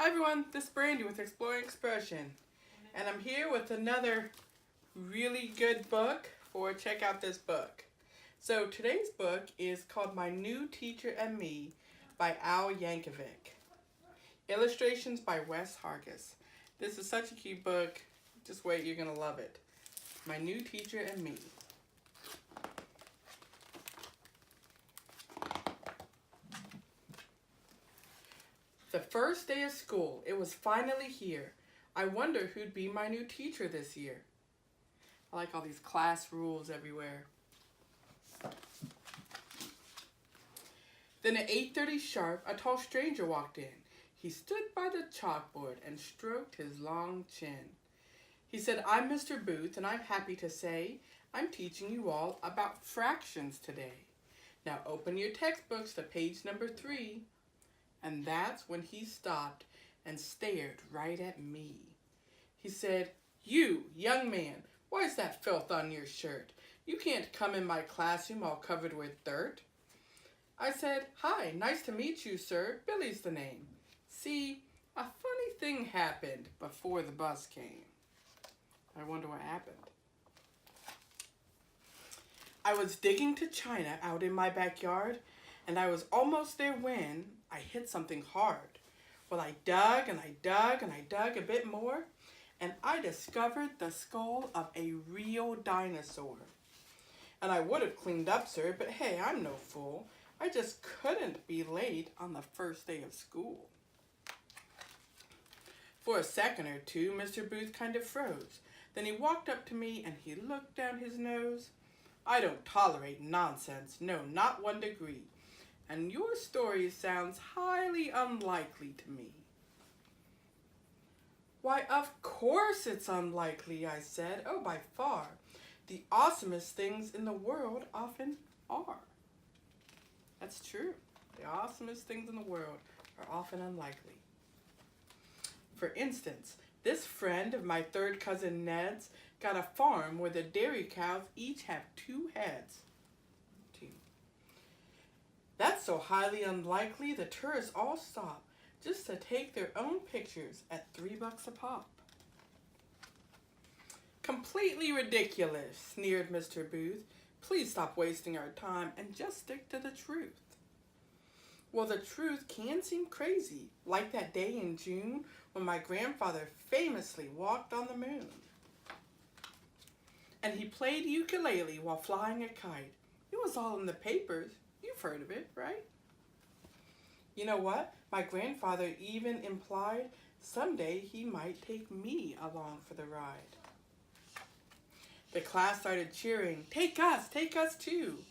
Hi everyone, this is Brandy with Exploring Expression, and I'm here with another really good book for check out this book. So today's book is called My New Teacher and Me by Yankovic. Illustrations by Wes Hargis. This is such a cute book, just wait, you're going to love it. My New Teacher and Me. The first day of school, it was finally here. I wonder who'd be my new teacher this year. I like all these class rules everywhere. Then at 8:30 sharp, a tall stranger walked in. He stood by the chalkboard and stroked his long chin. He said, "I'm Mr. Booth, and I'm happy to say I'm teaching you all about fractions today. Now open your textbooks to page number 3. And that's when he stopped and stared right at me. He said, "You, young man, why's that filth on your shirt? You can't come in my classroom all covered with dirt." I said, "Hi, nice to meet you, sir. Billy's the name. See, a funny thing happened before the bus came." I wonder what happened. I was digging to china out in my backyard, and I was almost there when I hit something hard. Well, I dug and I dug and I dug a bit more, and I discovered the skull of a real dinosaur. And I would have cleaned up, sir, but hey, I'm no fool. I just couldn't be late on the first day of school. For a second or two, Mr. Booth kind of froze. Then he walked up to me and he looked down his nose. "I don't tolerate nonsense, no, not 1 degree. And your story sounds highly unlikely to me." "Why, of course it's unlikely," I said. "Oh, by far. The awesomest things in the world often are." That's true. The awesomest things in the world are often unlikely. For instance, this friend of my third cousin Ned's got a farm where the dairy cows each have 2 heads. That's so highly unlikely the tourists all stop just to take their own pictures at $3 a pop. "Completely ridiculous," sneered Mr. Booth. "Please stop wasting our time and just stick to the truth." Well, the truth can seem crazy, like that day in June when my grandfather famously walked on the moon. And he played ukulele while flying a kite. It was all in the papers. You've heard of it, right? You know what? My grandfather even implied someday he might take me along for the ride. The class started cheering, take us too."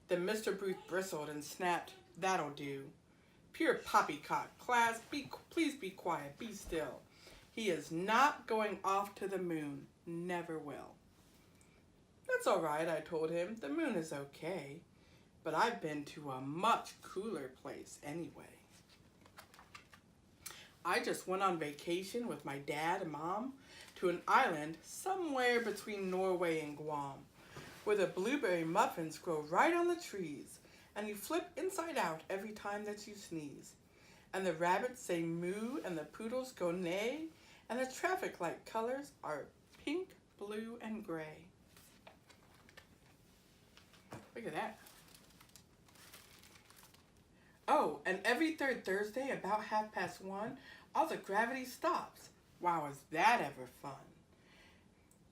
Then Mr. Booth bristled and snapped, "That'll do. Pure poppycock. Class, please be quiet, be still. He is not going off to the moon, never will." "That's all right," I told him. "The moon is okay. But I've been to a much cooler place anyway." I just went on vacation with my dad and mom to an island somewhere between Norway and Guam, where the blueberry muffins grow right on the trees, and you flip inside out every time that you sneeze. And the rabbits say moo, and the poodles go neigh, and the traffic light colors are pink, blue, and gray. Look at that. Oh, and every third Thursday about 1:30, all the gravity stops. Wow, is that ever fun?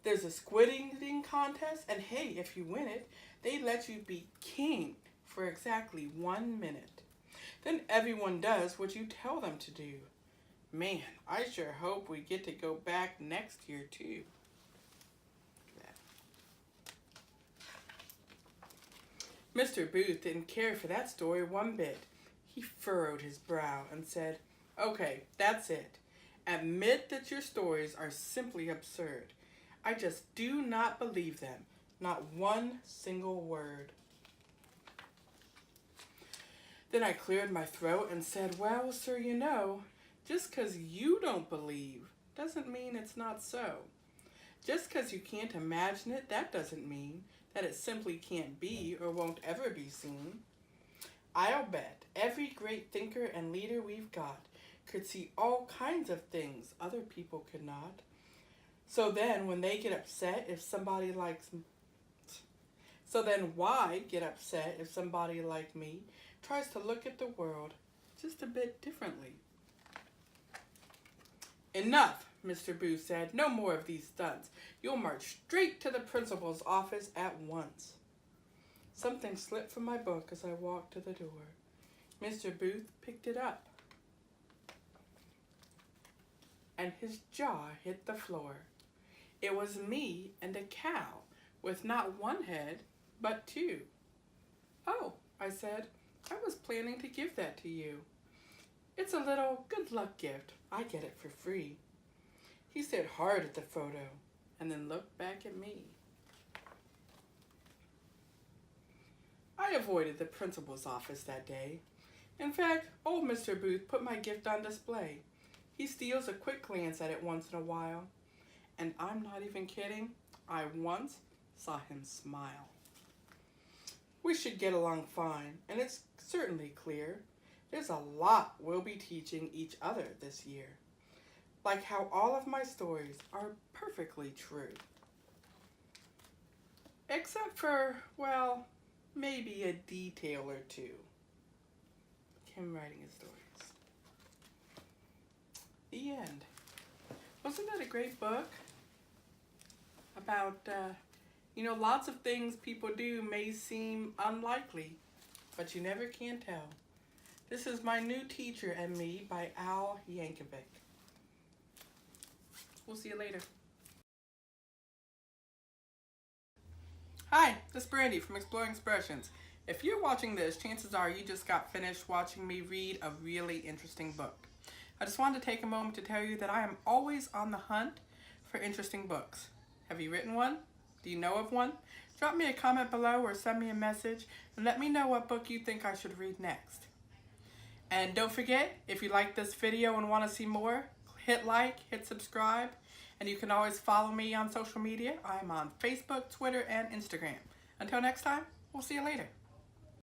There's a squid eating contest, and hey, if you win it, they let you be king for exactly 1 minute. Then everyone does what you tell them to do. Man, I sure hope we get to go back next year too. Mr. Booth didn't care for that story one bit. He furrowed his brow and said, "Okay, that's it. Admit that your stories are simply absurd. I just do not believe them, not one single word." Then I cleared my throat and said, "Well, sir, you know, just 'cause you don't believe doesn't mean it's not so. Just 'cause you can't imagine it, that doesn't mean that it simply can't be or won't ever be seen. I'll bet every great thinker and leader we've got could see all kinds of things other people could not. So then when they get upset if somebody likes So then why get upset if somebody like me tries to look at the world just a bit differently? Enough, Mr. Booth said. No more of these stunts. You'll march straight to the principal's office at once. Something slipped from my book as I walked to the door. Mr. Booth picked it up, and his jaw hit the floor. It was me and a cow with not one head, but two. Oh, I said, I was planning to give that to you. It's a little good luck gift. I get it for free. He stared hard at the photo and then looked back at me. I avoided the principal's office that day. In fact, old Mr. Booth put my gift on display. He steals a quick glance at it once in a while. And I'm not even kidding, I once saw him smile. We should get along fine, and it's certainly clear there's a lot we'll be teaching each other this year. Like how all of my stories are perfectly true. Except for, well, maybe a detail or two. Him writing his stories. The end. Wasn't that a great book? About, lots of things people do may seem unlikely, but you never can tell. This is My New Teacher and Me by Yankovic. We'll see you later. Hi, this is Brandy from Exploring Expressions. If you're watching this, chances are you just got finished watching me read a really interesting book. I just wanted to take a moment to tell you that I am always on the hunt for interesting books. Have you written one? Do you know of one? Drop me a comment below or send me a message and let me know what book you think I should read next. And don't forget, if you like this video and want to see more, hit like, hit subscribe, and you can always follow me on social media. I'm on Facebook, Twitter, and Instagram. Until next time, we'll see you later.